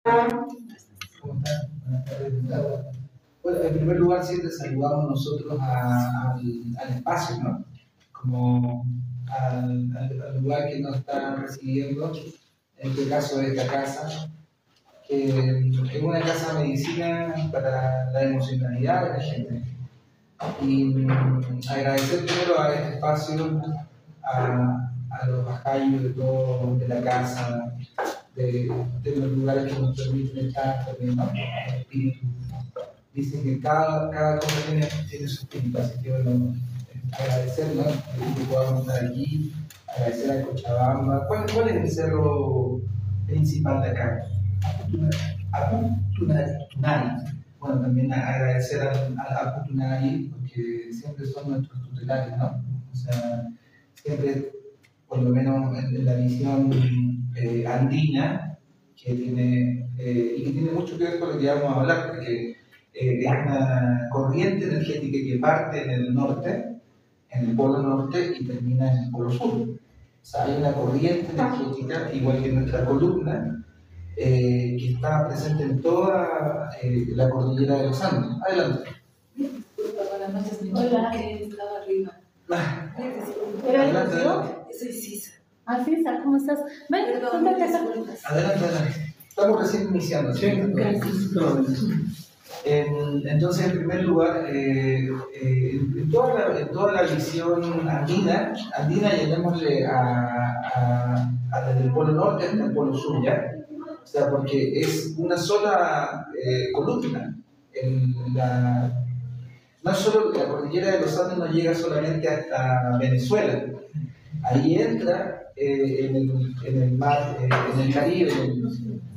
¿Cómo están? Buenas tardes. Bueno, en primer lugar, siempre saludamos nosotros al espacio, ¿no? Como al lugar que nos está recibiendo, en este caso esta casa, que es una casa de medicina para la emocionalidad de la gente. Y agradecer primero a este espacio, a los bajayos de la casa, de los lugares que nos permiten estar también, ¿no? El espíritu. Dicen que cada cosa tiene su espíritu, así que bueno, agradecer, ¿no? Que podamos estar aquí, agradecer a Cochabamba. ¿Cuál es el cerro principal de acá? Aputunari. Bueno, también agradecer al Aputunari, porque siempre son nuestros tutelares, ¿no? O sea, siempre, por lo menos en la visión andina, que tiene, y que tiene mucho que ver con lo que vamos a hablar, porque es una corriente energética que parte en el norte, en el polo norte, y termina en el polo sur. O sea, hay una corriente energética, igual que nuestra columna, que está presente en toda la cordillera de los Andes. Adelante. Buenas noches, Hola, que estaba arriba. Adelante. Soy Cisa. Ah, Cisa, ¿cómo estás? Ven, siéntate acá. Adelante. Estamos recién iniciando. Sí, gracias. Entonces, en primer lugar, en toda la visión andina, llamémosle desde el polo norte hasta el polo sur, ¿ya? O sea, porque es una sola columna. No solo la cordillera de los Andes no llega solamente hasta Venezuela, ahí entra en el mar, en el Caribe,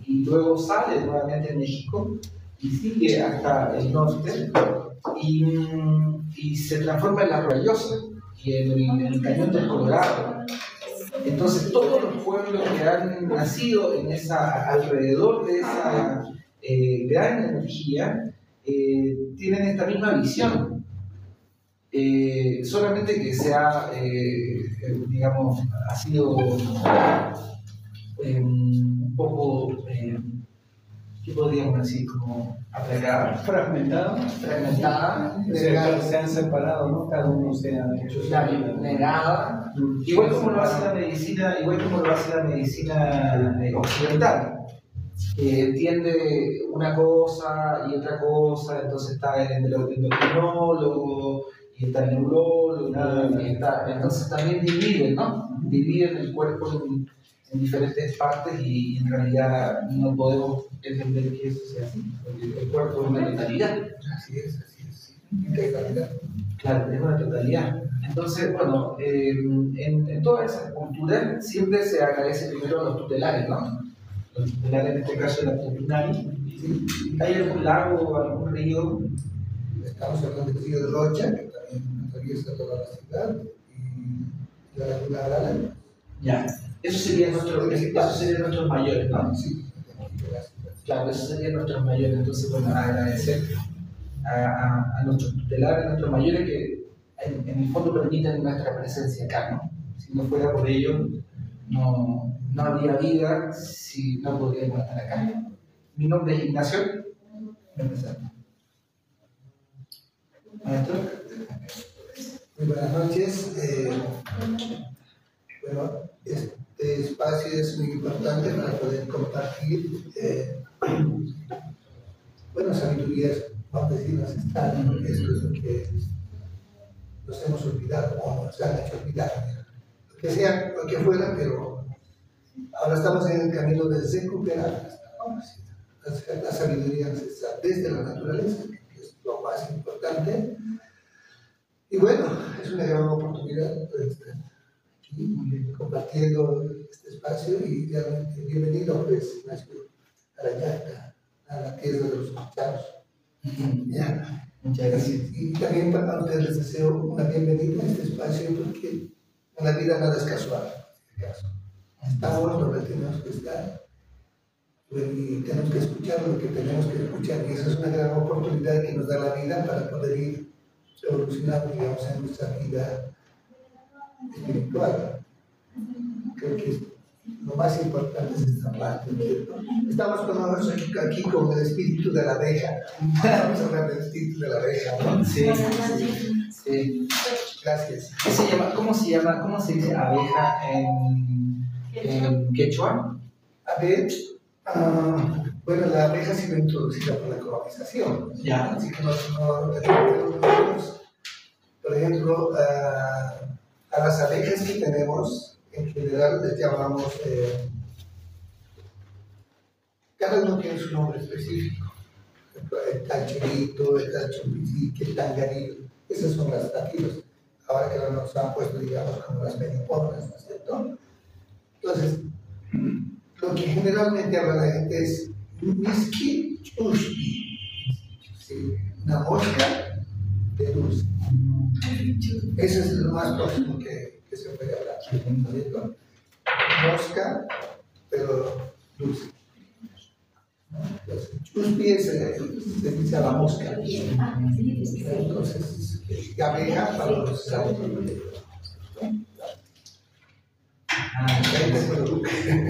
y luego sale nuevamente en México y sigue hasta el norte y se transforma en La Rayosa y en el Cañón del Colorado. Entonces todos los pueblos que han nacido alrededor de esa gran energía tienen esta misma visión, solamente que digamos, ha sido un poco, ¿qué podríamos decir? Como aplacada, fragmentada, se han separado, ¿no? Cada uno se ha hecho su vida. negada, igual como lo hace la medicina occidental, que entiende una cosa y otra cosa. Entonces está el endocrinólogo y está el neurólogo, entonces también dividen, ¿no? Dividen el cuerpo en diferentes partes y en realidad no podemos entender que eso sea así, porque el cuerpo es una totalidad. Así es. Totalidad. Claro, es una totalidad. Entonces, bueno, en toda esa cultura siempre se agradece primero a los tutelares, ¿no? Los tutelares, en este caso, la Aputunari. ¿Sí? ¿Hay algún lago o algún río? Estamos hablando del río de Rocha, que también atraviesa toda la ciudad, y la laguna Arala. Ya, esos serían nuestros mayores, ¿no? Sí. Claro, esos serían nuestros mayores. Entonces, bueno, agradecer a nuestros tutelares, a nuestros mayores que en el fondo permiten nuestra presencia acá, ¿no? Si no fuera por ellos, no habría vida, si no podríamos estar acá. Mi nombre es Ignacio. Me presento. Maestro. Muy buenas noches. Bueno, este espacio es muy importante para poder compartir sabidurías, vamos a decir, ancestrales, porque esto es lo que nos hemos olvidado o nos han hecho olvidar, lo que sea, lo que fuera, pero ahora estamos en el camino de recuperar la sabiduría ancestral desde la naturaleza, que es lo más importante. Y bueno, es una gran oportunidad poder estar aquí compartiendo este espacio, y realmente bienvenido, pues, Ignacio Arañaca, a la tierra de los escuchados. Muchas gracias. Y también para ustedes les deseo una bienvenida a este espacio, porque en la vida nada es casual. Estamos donde tenemos que estar y tenemos que escuchar lo que tenemos que escuchar, y esa es una gran oportunidad que nos da la vida para poder ir evolucionando, digamos, en nuestra vida espiritual. Creo que lo más importante es esta parte, ¿cierto? Estamos aquí con el espíritu de la abeja. Vamos a hablar del espíritu de la abeja, ¿no? Sí, sí. Gracias. ¿Cómo se dice abeja en quechua? A ver, bueno, la abeja ha sido introducida por la colonización. Ya. Así que nosotros, por ejemplo, a las abejas que tenemos, en general les llamamos, cada uno tiene su nombre específico. El tancherito, el tanchomicique, el tangarillo. Esas son las nativas. Ahora que nos han puesto, digamos, como las meliponas, ¿no es cierto? Entonces, lo que generalmente habla la gente es miski chushpi, ¿sí? Una mosca de dulce. Eso es lo más próximo que se puede hablar, ¿no es cierto? Mosca, pero dulce. Entonces, chushpi se dice a la mosca. Entonces, abeja para los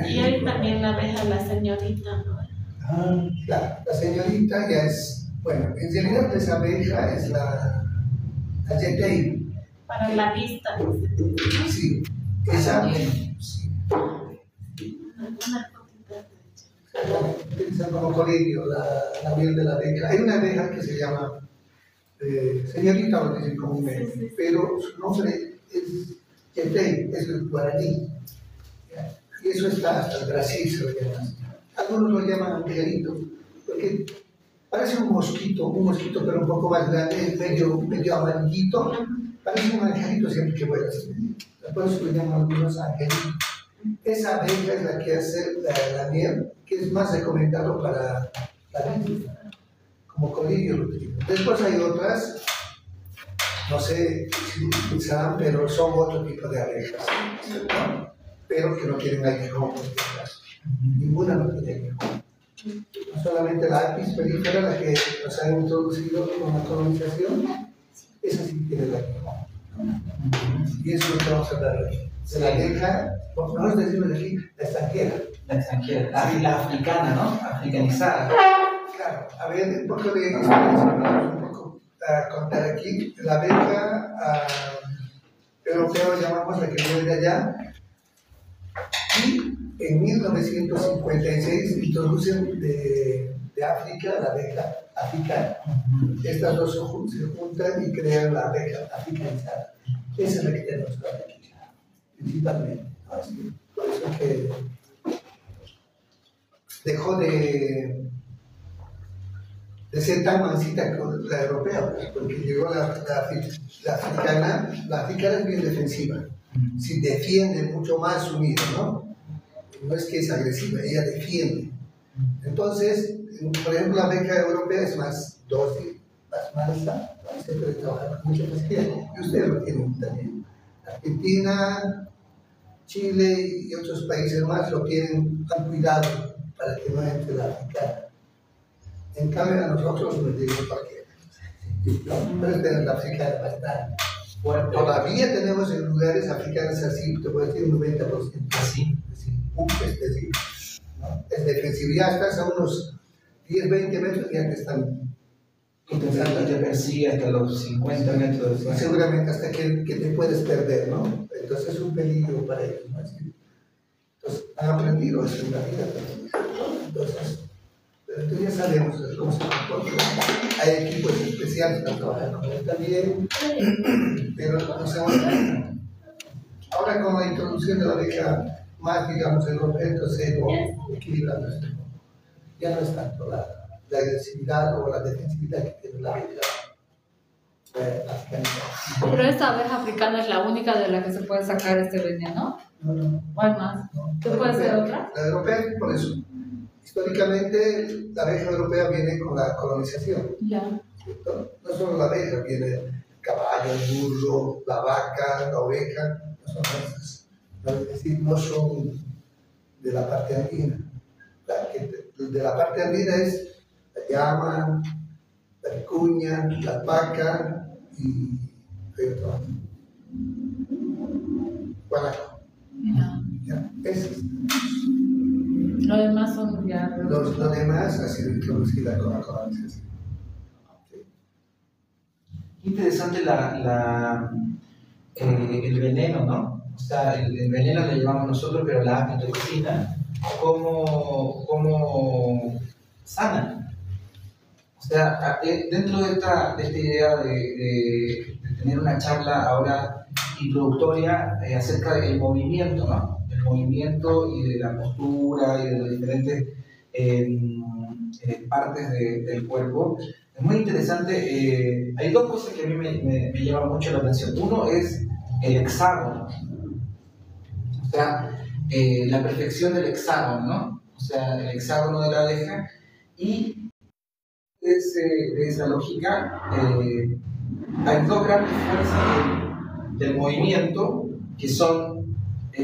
Y hoy también la abeja, la señorita, ¿no? Claro, la señorita ya es, bueno, en realidad esa abeja es la yetei. Para la vista. Sí, esa, sí. Una cosita. Utilizan como colirio la miel de la abeja. Hay una abeja que se llama señorita, lo dicen comúnmente, pero su nombre es yetei, es el guaraní. Y eso está hasta el Brasil, se lo llama así. Algunos lo llaman angelito, porque parece un mosquito pero un poco más grande, medio amarillito, parece un angelito siempre que vuela así. Por eso lo llaman algunos angelitos. Esa abeja es la que hace la miel, que es más recomendado para la vida, como colirio lo que digo. Después hay otras, no sé si saben, pero son otro tipo de abejas, ¿no? Pero que no tienen aguijón, por este caso. Ninguna no tiene aguijón. No solamente la apis mellifera, la que nos han introducido con la colonización, esa sí tiene el aguijón. Y eso es lo que vamos a hablar hoy. De la abeja, mejor decimos aquí, la extranjera. La extranjera, la africana, ¿no? Africanizada. Claro, a ver, un poco de experiencia, un poco a contar aquí. La abeja europea, llamamos la que viene de allá. Y en 1956 introducen de África la abeja africana. Estas dos se juntan y crean la abeja africanizada. Esa es la que tenemos aquí, principalmente. Así, por eso que dejó de ser tan mansita como la europea, porque llegó la africana. La africana es bien defensiva. Si defiende mucho más su nido, ¿no? No es que es agresiva, ella defiende. Entonces, por ejemplo, la abeja europea es más dócil, más mansa, se puede trabajar con mucha facilidad. Y ustedes lo tienen también. Argentina, Chile y otros países más lo tienen, han cuidado para que no entre la africana. En cambio, a nosotros nos llega cualquiera. Pero tenemos la africana bastante. Bueno, todavía tenemos en lugares africanos así, te puedo decir un 90%. Así. Es decir, ¿no? Es defensividad, estás a unos 10, 20 metros y ya te están intentando te persigue hasta los 50 metros. Y seguramente hasta que te puedes perder, ¿no? Entonces es un peligro para ellos, ¿no? Entonces han aprendido eso en la vida también, ¿no? Entonces ya sabemos cómo se comporta. Hay equipos especiales para trabajar con él también, pero no sabemos. Ahora con la introducción de la abeja más, digamos, europea, entonces se va equilibrando esto. Ya no es tanto la agresividad o la defensividad que tiene la abeja africana. Pero esta abeja africana es la única de la que se puede sacar este veneno. No. ¿O hay más? ¿Qué puede ser otra? La europea, por eso. Históricamente, la abeja europea viene con la colonización. Ya. ¿Cierto? No solo la abeja, viene el caballo, el burro, la vaca, la oveja, no son esas. Es decir, no son de la parte andina. De la parte andina es la llama, la vicuña, la alpaca y guanaco. ¿Ya? Esos. Lo demás son ya. Lo demás ha sido introducida con la colonización. Interesante el veneno, ¿no? O sea, el veneno lo llevamos nosotros, pero la apitoxina, ¿cómo sana? O sea, dentro de esta idea de tener una charla ahora introductoria acerca del movimiento, ¿no? Del movimiento y de la postura y de las diferentes partes del cuerpo. Es muy interesante. Hay dos cosas que a mí me llaman mucho la atención. Uno es el hexágono, o sea, la perfección del hexágono, ¿no? O sea, el hexágono de la abeja. Y de esa lógica, hay dos grandes fuerzas del movimiento que son la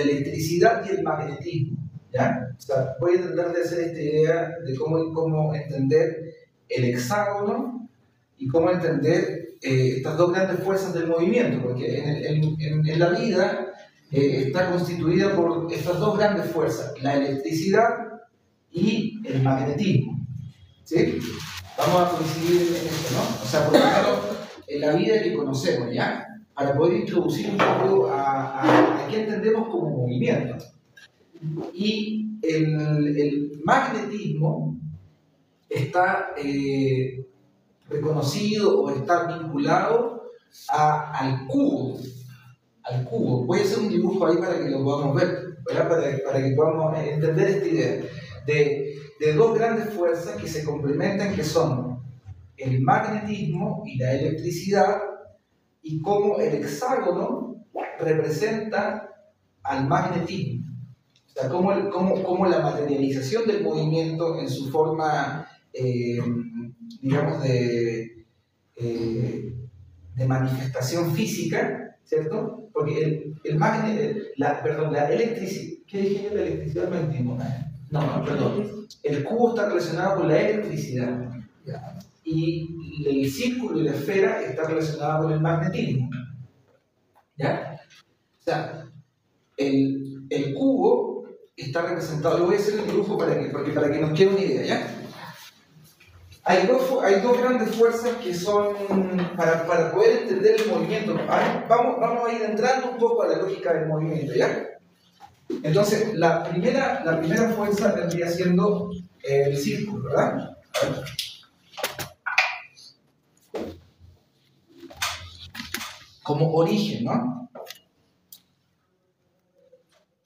electricidad y el magnetismo, ¿ya? O sea, voy a tratar de hacer esta idea de cómo entender el hexágono y cómo entender estas dos grandes fuerzas del movimiento, porque en la vida está constituida por estas dos grandes fuerzas, la electricidad y el magnetismo, ¿sí? Vamos a coincidir en esto, ¿no? O sea, por lo menos en la vida que conocemos, ¿ya? Para poder introducir un poco a qué entendemos como movimiento. Y el magnetismo está reconocido o está vinculado al cubo. Al cubo. Voy a hacer un dibujo ahí para que lo podamos ver, ¿verdad? Para que podamos entender esta idea de dos grandes fuerzas que se complementan, que son el magnetismo y la electricidad, y cómo el hexágono representa al magnetismo. O sea, cómo la materialización del movimiento en su forma, digamos, de manifestación física, ¿cierto? Porque la electricidad, ¿qué dije yo? La electricidad, magnetismo. No, perdón. El cubo está relacionado con la electricidad. Y el círculo y la esfera está relacionado con el magnetismo. ¿Ya? O sea, el cubo está representado, lo voy a hacer el dibujo para que nos quede una idea, ¿ya? Hay dos grandes fuerzas que son para poder entender el movimiento. Vamos a ir entrando un poco a la lógica del movimiento, ¿ya? Entonces, la primera fuerza vendría siendo el círculo, ¿verdad? A ver. Como origen, ¿no?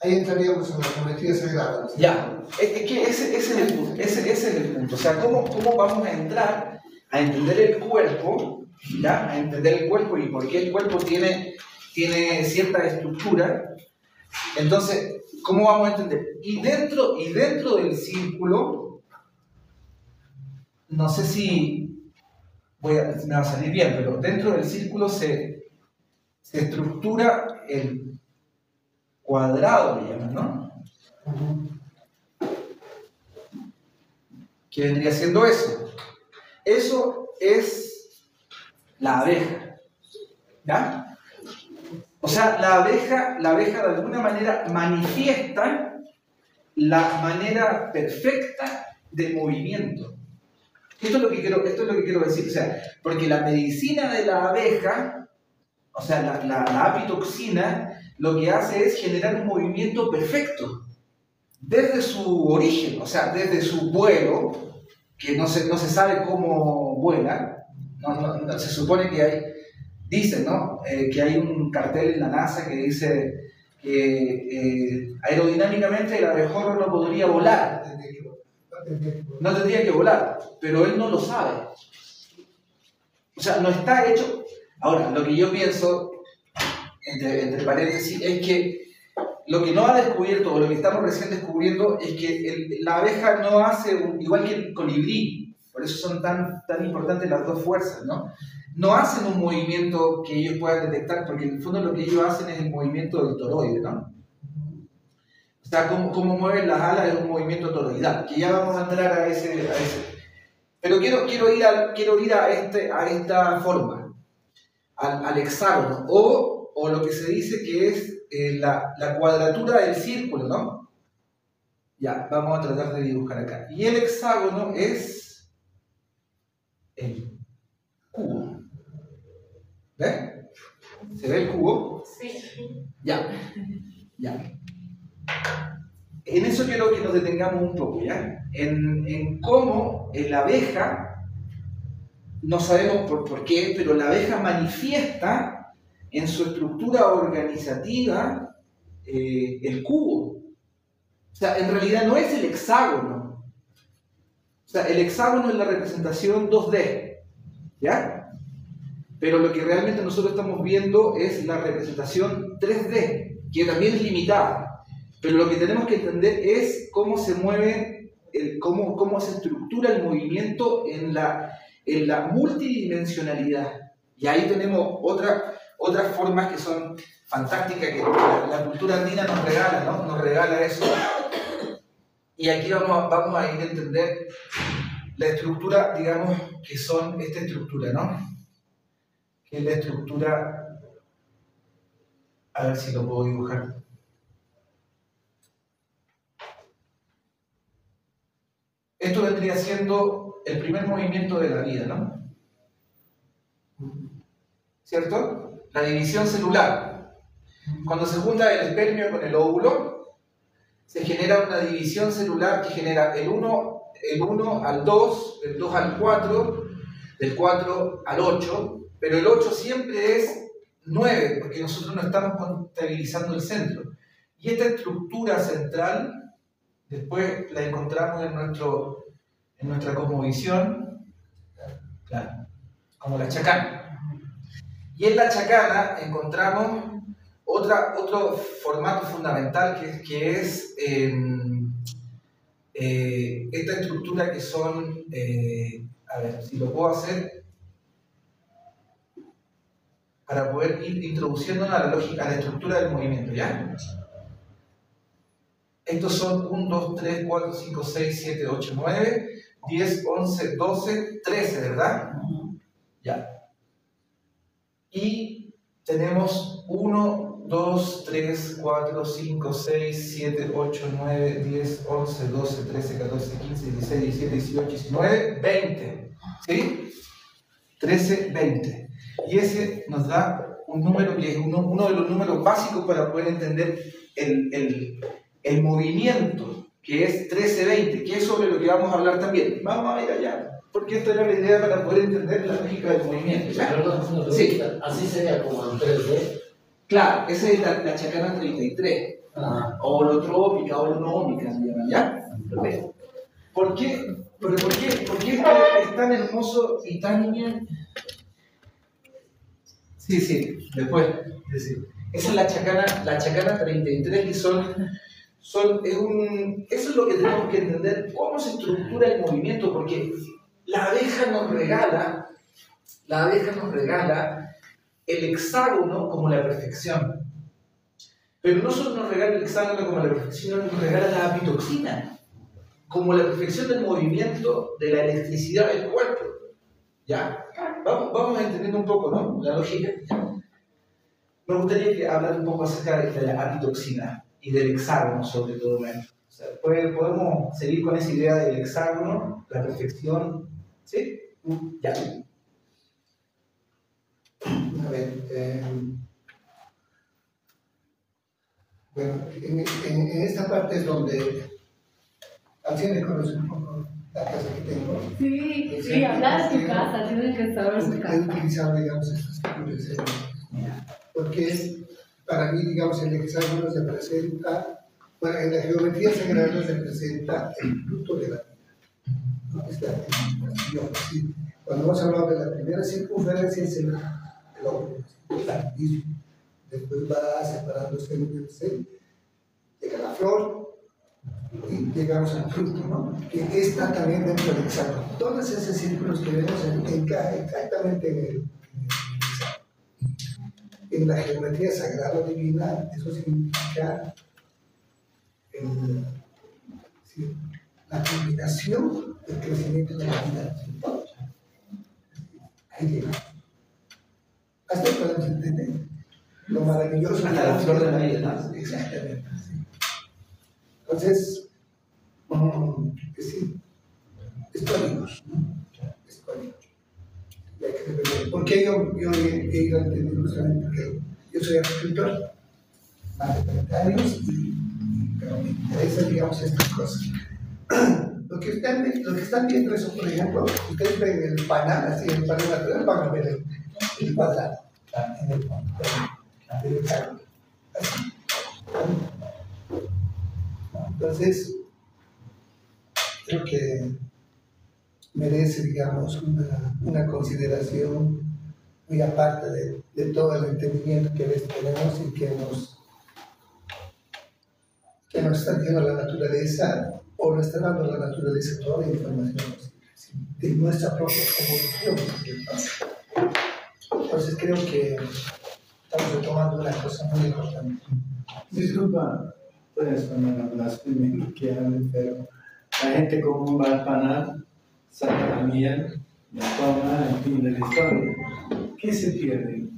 Ahí entraríamos en la geometría sagrada. ¿Sí? Ya, es que ese es el punto, ese es el punto. O sea, ¿cómo vamos a entrar a entender el cuerpo, ¿ya? A entender el cuerpo y por qué el cuerpo tiene cierta estructura. Entonces, ¿cómo vamos a entender? Y dentro del círculo, no sé si me va a salir bien, pero dentro del círculo se estructura el cuadrado, le llaman, ¿no? ¿Qué vendría siendo eso? Eso es la abeja, ¿ya? O sea, la abeja de alguna manera manifiesta la manera perfecta de movimiento. Esto es lo que quiero decir, o sea, porque la medicina de la abeja, o sea, la apitoxina, lo que hace es generar un movimiento perfecto desde su origen, o sea, desde su vuelo, que no se sabe cómo vuela, no, se supone que dicen, ¿no? Que hay un cartel en la NASA que dice que aerodinámicamente el abejorro no podría volar, no tendría que volar, pero él no lo sabe. O sea, no está hecho. Ahora, lo que yo pienso, entre paréntesis, es que lo que no ha descubierto, o lo que estamos recién descubriendo, es que la abeja no hace, igual que el colibrí, por eso son tan importantes las dos fuerzas, ¿no? No hacen un movimiento que ellos puedan detectar, porque en el fondo lo que ellos hacen es el movimiento del toroide, ¿no? O sea, cómo mueven las alas es un movimiento toroidal, que ya vamos a entrar a ese. Pero quiero ir a esta forma, al hexágono, o lo que se dice que es la cuadratura del círculo, ¿no? Ya, vamos a tratar de dibujar acá. Y el hexágono es el cubo. ¿Ves? ¿Se ve el cubo? Sí. Ya. En eso quiero que nos detengamos un poco, ¿ya? En cómo la abeja, no sabemos por qué, pero la abeja manifiesta en su estructura organizativa el cubo. O sea, en realidad no es el hexágono. O sea, el hexágono es la representación 2D, ¿ya? Pero lo que realmente nosotros estamos viendo es la representación 3D, que también es limitada. Pero lo que tenemos que entender es cómo se mueve, cómo se estructura el movimiento en la multidimensionalidad. Y ahí tenemos otras formas que son fantásticas, que la cultura andina nos regala, ¿no? Nos regala eso. Y aquí vamos a ir a entender la estructura, digamos, que son esta estructura, ¿no? Que es la estructura, a ver si lo puedo dibujar. Esto vendría siendo el primer movimiento de la vida, ¿no? ¿Cierto? La división celular. Cuando se junta el espermio con el óvulo, se genera una división celular que genera el 1 al 2, el 2 al 4, del 4 al 8, pero el 8 siempre es 9, porque nosotros no estamos contabilizando el centro. Y esta estructura central, después la encontramos en nuestra cosmovisión, claro, como la chacana. Y en la chacana encontramos otro formato fundamental que es esta estructura que son, a ver si lo puedo hacer para poder ir introduciendo a la lógica, a la estructura del movimiento, ¿ya? Estos son 1, 2, 3, 4, 5, 6, 7, 8, 9, 10, 11, 12, 13, ¿verdad? Ya. Y tenemos 1, 2, 3, 4, 5, 6, 7, 8, 9, 10, 11, 12, 13, 14, 15, 16, 17, 18, 19, 20. ¿Sí? 13, 20. Y ese nos da un número que es uno de los números básicos para poder entender el movimiento, que es 13-20, que es sobre lo que vamos a hablar también. Vamos a ir allá, porque esta era la idea para poder entender la lógica del movimiento. Sí. Así sería como en 3D. Claro, esa es la chacana 33, o holotrópica, o holonómica, se llama, ¿ya? ¿Por qué es tan hermoso y tan... Sí, después. Esa es la chacana 33, y eso es lo que tenemos que entender, cómo se estructura el movimiento, porque la abeja nos regala el hexágono como la perfección. Pero no solo nos regala el hexágono como la perfección, nos regala la apitoxina como la perfección del movimiento, de la electricidad del cuerpo. ¿Ya? Vamos entendiendo un poco, ¿no? La lógica. ¿Ya? Me gustaría hablar un poco acerca de la apitoxina y del hexágono, sobre todo. O sea, podemos seguir con esa idea del hexágono, la perfección. ¿Sí? Ya. A ver, bueno, en esta parte es donde Alcione conoce un poco la casa que tengo. Sí, hablar de tu casa, tienen que saber su He casa. utilizado, digamos, estas figuras, porque para mí, digamos, el hexágono se presenta, bueno, en la geometría sagrada se presenta el fruto de la vida, ¿no? Es la definición, ¿sí? Cuando hemos hablado de la primera circunferencia es el óvulo, ¿sí? Después va separándose el cel, llega la flor y llegamos al fruto, ¿no? Que está también dentro del hexágono. Todos esos círculos que vemos encajan exactamente en el hexágono. En la geometría sagrada divina, eso significa la combinación del crecimiento de la vida. Ahí llega. Hasta ahí podemos entender. lo maravilloso. Hasta la flor de la vida, ¿no? Exactamente. Sí. Entonces, sí, es código, ¿no? Es código. Y hay que repetir. ¿Por qué yo he ido a entender justamente? Porque yo soy agricultor, más de 30 años, pero me interesa, digamos, estas cosas. Lo que están viendo eso, por ejemplo, ustedes ven el panal, así, el panal natural, van a ver el cuadrado en el fondo, el hexágono, así. Entonces, creo que merece, digamos, una consideración muy aparte de todo el entendimiento que a veces tenemos y que nos está dando la naturaleza, o nos está dando la naturaleza toda la información de nuestra propia evolución. Entonces creo que estamos retomando una cosa muy importante. Disculpa, puedes poner la blasfemia que hable, pero la gente común va al panal, saca la miel, la toma, en fin, de la historia. ¿Qué se pierde?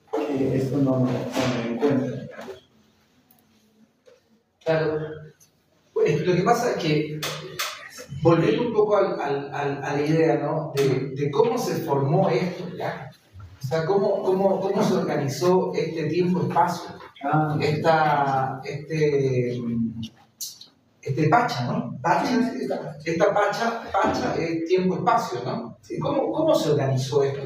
Que esto no lo toma en cuenta. Claro. Bueno, lo que pasa es que, volviendo un poco a la idea, ¿no? de cómo se formó esto, ¿ya? O sea, cómo se organizó este tiempo-espacio, este pacha, ¿no? Esta pacha es tiempo-espacio, ¿no? ¿Cómo se organizó esto?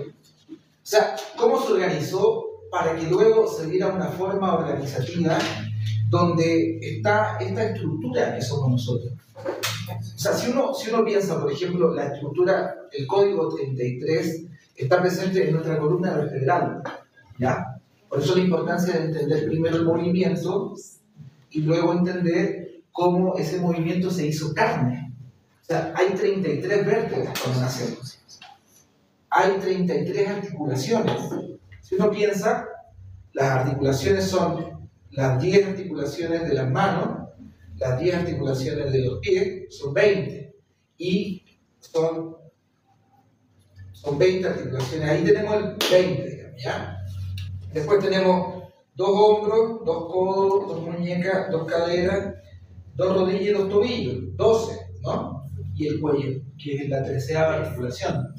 O sea, ¿cómo se organizó para que luego se diera una forma organizativa donde está esta estructura que somos nosotros? O sea, si uno piensa, por ejemplo, la estructura, el código 33 está presente en nuestra columna vertebral, ¿ya? Por eso la importancia de entender primero el movimiento y luego entender cómo ese movimiento se hizo carne. O sea, hay 33 vértebras cuando nacemos. Hay 33 articulaciones. Si uno piensa, las articulaciones son las 10 articulaciones de las manos, las 10 articulaciones de los pies, son 20. Y son 20 articulaciones. Ahí tenemos el 20, digamos, ¿ya? Después tenemos 2 hombros, 2 codos, 2 muñecas, 2 caderas, 2 rodillas y 2 tobillos, 12, ¿no? Y el cuello, que es la 13ª articulación,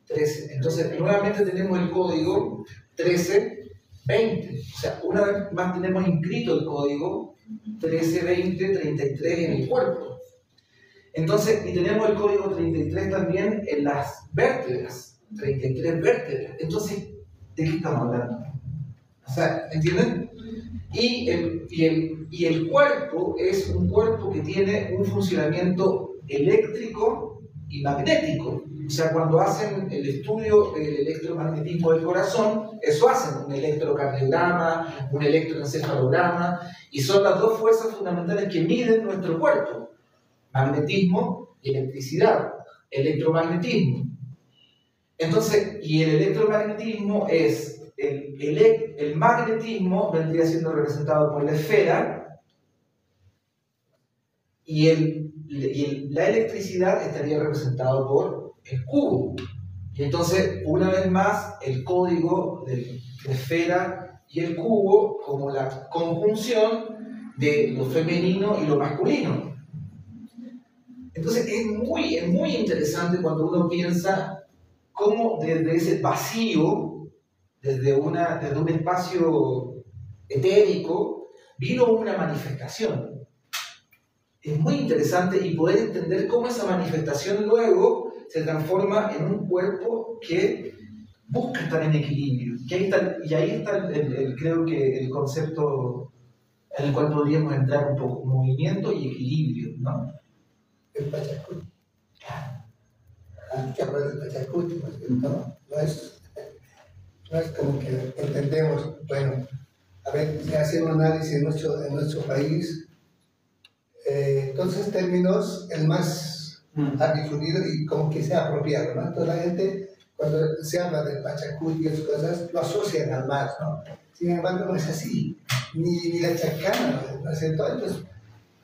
13. Entonces, nuevamente tenemos el código 13, 20. O sea, una vez más tenemos inscrito el código 13, 20, 33 en el cuerpo. Entonces, y tenemos el código 33 también en las vértebras, 33 vértebras. Entonces, ¿de qué estamos hablando? O sea, ¿entienden? Y el cuerpo es un cuerpo que tiene un funcionamiento eléctrico y magnético. O sea, cuando hacen el estudio del electromagnetismo del corazón, eso hacen, un electrocardiograma, un electroencefalograma, y son las dos fuerzas fundamentales que miden nuestro cuerpo: magnetismo y electricidad, electromagnetismo. Entonces, y el electromagnetismo es, el magnetismo vendría siendo representado por la esfera, y la electricidad estaría representado por el cubo. Y entonces, una vez más, el código de la esfera y el cubo como la conjunción de lo femenino y lo masculino. Entonces, es muy interesante cuando uno piensa cómo desde ese vacío, desde un espacio etérico, vino una manifestación. Es muy interesante y poder entender cómo esa manifestación luego se transforma en un cuerpo que busca estar en equilibrio. Y ahí está creo que el concepto en el cual podríamos entrar un poco: movimiento y equilibrio, ¿no? El Pachacuti. Hay que hablar del Pachacuti, no es como que entendemos, bueno, a ver, si hacemos un análisis en nuestro país, entonces términos el más difundido y como que se ha apropiado, ¿no? Toda la gente, cuando se habla del Pachacuti y esas cosas, lo asocian al mar, ¿no? Sin embargo, no es así, ni la chacana, ¿no es cierto? Entonces,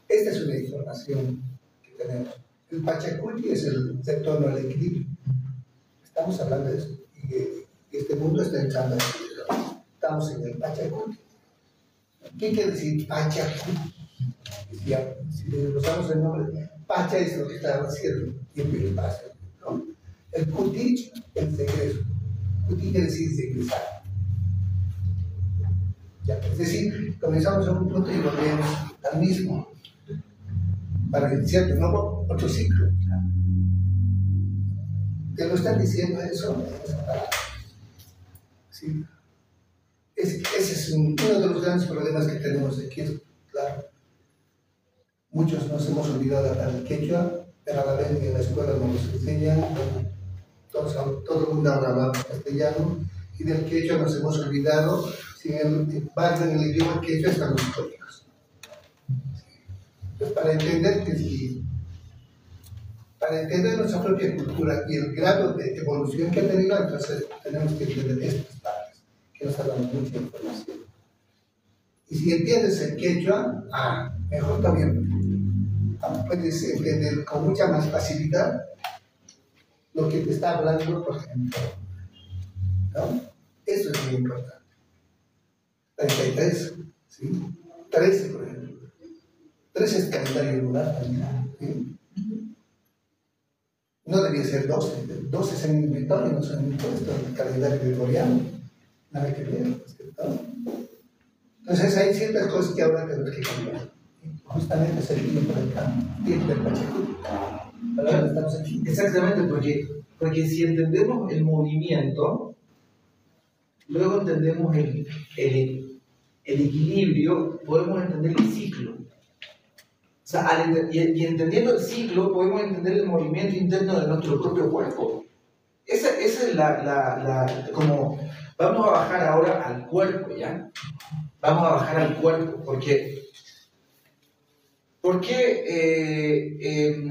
esta es una información que tenemos. El Pachacuti es el retorno al equilibrio. Estamos hablando de eso. Y este mundo está entrando a equilibrio. estamos en el Pachacuti. ¿Qué quiere decir Pachacuti? Si le usamos el nombre, Pacha es lo que está haciendo, tiempo y espacio, ¿no? El Cuti es regreso. Cuti quiere decir regresar. Ya, es decir, comenzamos en un punto y volvemos al mismo. Para iniciar de nuevo otro ciclo. ¿Te lo están diciendo eso? Sí. Ese es uno de los grandes problemas que tenemos aquí. Claro. Muchos nos hemos olvidado de hablar el quechua, pero a la vez en la escuela nos enseñan, todo el mundo habla castellano, y del quechua nos hemos olvidado. Sin embargo, en el idioma quechua están los códigos. Entonces, para entender nuestra propia cultura y el grado de evolución que ha tenido, entonces tenemos que entender estas partes, que nos dan mucha información. Y si entiendes el quechua, mejor también puedes entender con mucha más facilidad lo que te está hablando, por ejemplo, ¿no? Eso es muy importante. 33, ¿sí? 13, por ejemplo. 13 es calendario lunar también, ¿sí? No debía ser 12. 12 se han inventado y no se han impuesto el calendario gregoriano. Nada que ver, ¿no? Entonces hay ciertas cosas que ahora tenemos que cambiar. Justamente es el tiempo del cambio, tiempo del Pachacuti. Ahora estamos aquí. Exactamente, porque si entendemos el movimiento, luego entendemos el equilibrio, podemos entender el ciclo. O sea, y entendiendo el ciclo, podemos entender el movimiento interno de nuestro propio cuerpo. Esa es como, vamos a bajar ahora al cuerpo, ¿ya? Vamos a bajar al cuerpo, porque ¿por qué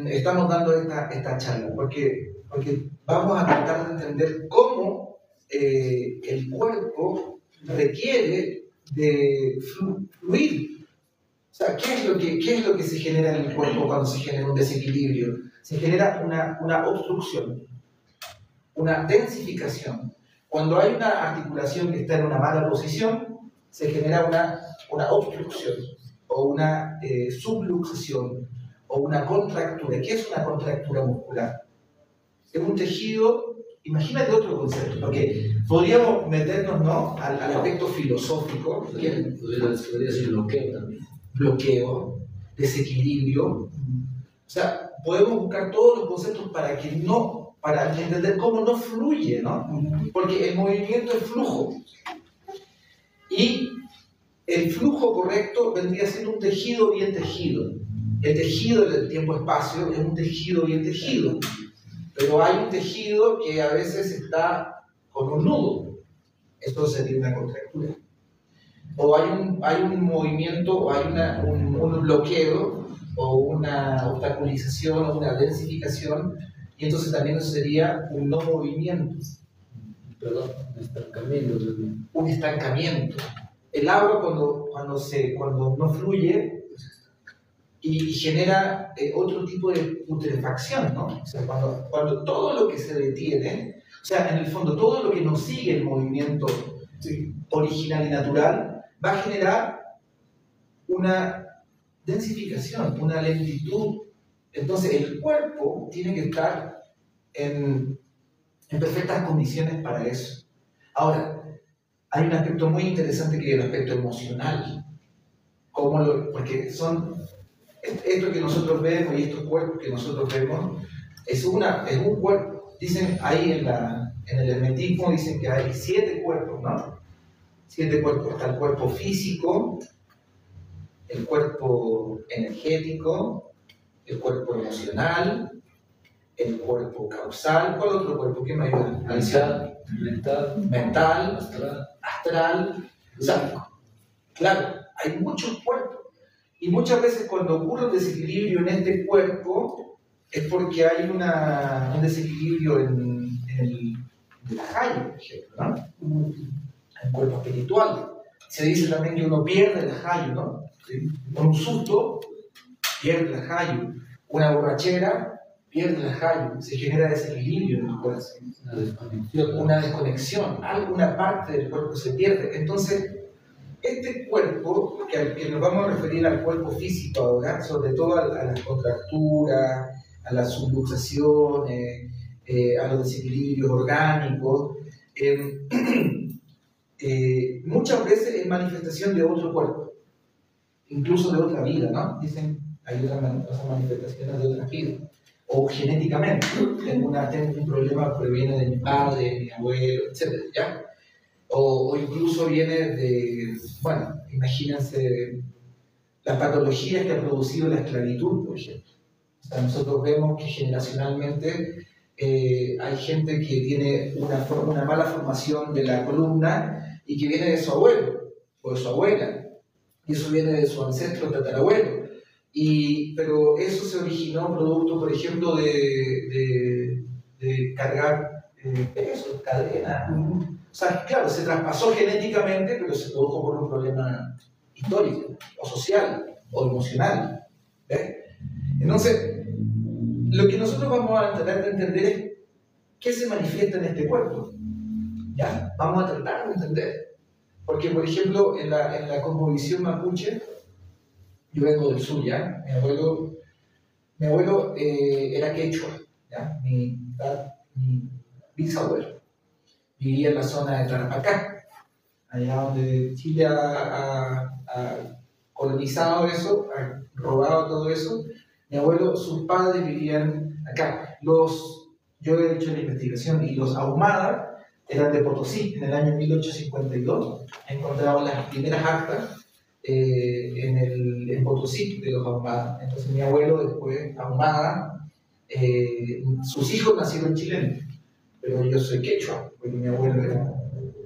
estamos dando esta charla? Porque vamos a tratar de entender cómo el cuerpo requiere de fluir. O sea, ¿qué es lo que se genera en el cuerpo cuando se genera un desequilibrio? Se genera una obstrucción, una densificación. Cuando hay una articulación que está en una mala posición, se genera una obstrucción o una subluxación o una contractura. ¿Qué es una contractura muscular? Es un tejido, imagínate otro concepto, porque podríamos meternos, ¿no?, al aspecto filosófico. Podría decir bloqueo también. Bloqueo, desequilibrio. O sea, podemos buscar todos los conceptos para entender cómo no fluye, ¿no? Porque el movimiento es flujo. Y el flujo correcto vendría siendo un tejido bien tejido. El tejido del tiempo-espacio es un tejido bien tejido. Pero hay un tejido que a veces está con un nudo. Esto sería una contractura. O hay un movimiento, o hay un bloqueo, o una obstaculización, o una densificación, y entonces también eso sería un no movimiento. Perdón, un estancamiento. Un estancamiento. El agua cuando no fluye y genera otro tipo de putrefacción, ¿no? O sea, cuando todo lo que se detiene, o sea, en el fondo todo lo que no sigue el movimiento original y natural, va a generar una densificación, una lentitud. Entonces el cuerpo tiene que estar en perfectas condiciones para eso. Ahora, hay un aspecto muy interesante que es el aspecto emocional. Porque esto que nosotros vemos y estos cuerpos que nosotros vemos es un cuerpo. Dicen ahí en el hermetismo, dicen que hay 7 cuerpos, ¿no? 7 cuerpos. Está el cuerpo físico, el cuerpo energético, el cuerpo emocional, el cuerpo causal. ¿Cuál otro cuerpo? ¿Qué me ayuda? Mental, astral. O sea, claro, hay muchos cuerpos. Y muchas veces cuando ocurre un desequilibrio en este cuerpo es porque hay un desequilibrio en el high, por ejemplo, ¿no? El cuerpo espiritual. Se dice también que uno pierde el high, ¿no? ¿Sí? Con un susto pierde el high. Una borrachera pierde el rayo, se genera desequilibrio en el cuerpo, una desconexión, alguna parte del cuerpo se pierde. Entonces, este cuerpo, que nos vamos a referir al cuerpo físico ahora, sobre todo a las contracturas, a las subluxaciones, a los desequilibrios orgánicos, muchas veces es manifestación de otro cuerpo, incluso de otra vida, ¿no? Dicen, hay otras manifestaciones de otras vidas. O genéticamente, tengo un problema que viene de mi padre, de mi abuelo, etc. ¿Ya? O incluso viene de, bueno, imagínense las patologías que ha producido la esclavitud, por ejemplo. O sea, nosotros vemos que generacionalmente hay gente que tiene una mala formación de la columna y que viene de su abuelo o de su abuela, y eso viene de su ancestro tatarabuelo. Pero eso se originó producto, por ejemplo, de cargar peso, cadena. O sea, claro, se traspasó genéticamente, pero se produjo por un problema histórico, o social, o emocional. ¿Ves? Entonces, lo que nosotros vamos a tratar de entender es qué se manifiesta en este cuerpo. ¿Ya? Vamos a tratar de entender. Porque, por ejemplo, en la cosmovisión mapuche, yo vengo del sur, ¿ya? Mi abuelo era quechua, ¿ya? Mi bisabuelo vivía en la zona de Tarapacá, allá donde Chile ha colonizado eso, ha robado todo eso. Mi abuelo, sus padres vivían acá. Yo he hecho la investigación y los Ahumada eran de Potosí. En el año 1852 encontraron las primeras actas en Potosí de los Ahumada. Entonces mi abuelo después, Ahumada, sus hijos nacieron chilenos, pero yo soy quechua, porque mi abuelo era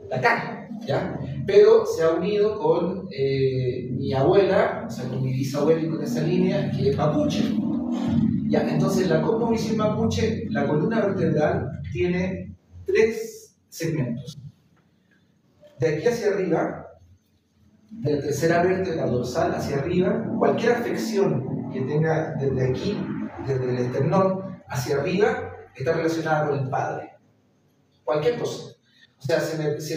de acá, ¿ya? Pero se ha unido con mi abuela, o sea, con mi bisabuela y con esa línea, que es mapuche. Ya, entonces la cosmovisión mapuche, la columna vertebral tiene 3 segmentos. De aquí hacia arriba, de la tercera vértebra dorsal hacia arriba, cualquier afección que tenga desde aquí, desde el esternón hacia arriba, está relacionada con el padre. Cualquier cosa. O sea,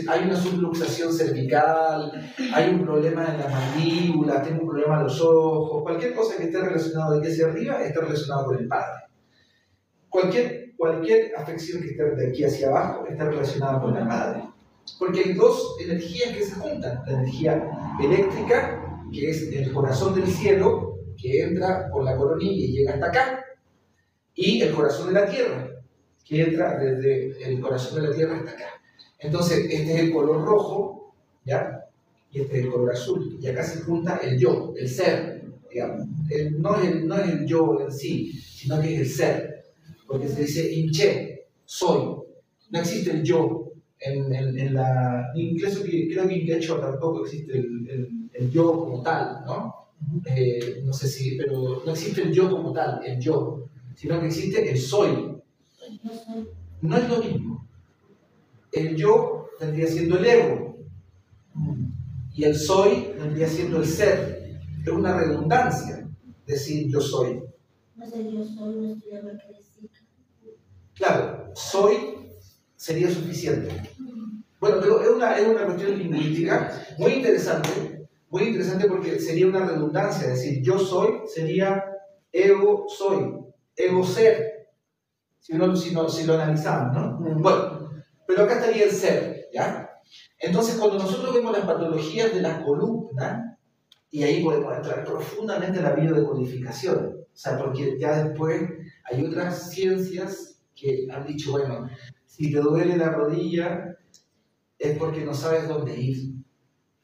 hay una subluxación cervical, hay un problema en la mandíbula, tengo un problema en los ojos, cualquier cosa que esté relacionada de aquí hacia arriba está relacionada con el padre. Cualquier afección que esté de aquí hacia abajo está relacionada con la madre. Porque hay 2 energías que se juntan. La energía eléctrica, que es el corazón del cielo, que entra por la coronilla y llega hasta acá, y el corazón de la tierra, que entra desde el corazón de la tierra hasta acá. Entonces, este es el color rojo, ¿ya? Y este es el color azul. Y acá se junta el yo, el ser, digamos. No es el yo en sí, sino que es el ser. Porque se dice inche, soy. No existe el yo. Incluso creo que en quechua tampoco existe el yo como tal, ¿no? No sé si, pero no existe el yo como tal, el yo, sino que existe el soy. No es lo mismo. El yo vendría siendo el ego y el soy vendría siendo el ser. Es una redundancia decir yo soy. No sé, yo soy, no estoy lo que decir. Claro, soy sería suficiente. Bueno, pero es una cuestión lingüística muy interesante porque sería una redundancia, es decir, yo soy sería ego soy, ego ser, si lo analizamos, ¿no? Bueno, pero acá estaría el ser, ¿ya? Entonces, cuando nosotros vemos las patologías de las columnas, y ahí podemos entrar profundamente en la biodecodificación, o sea, porque ya después hay otras ciencias que han dicho, bueno, si te duele la rodilla, es porque no sabes dónde ir,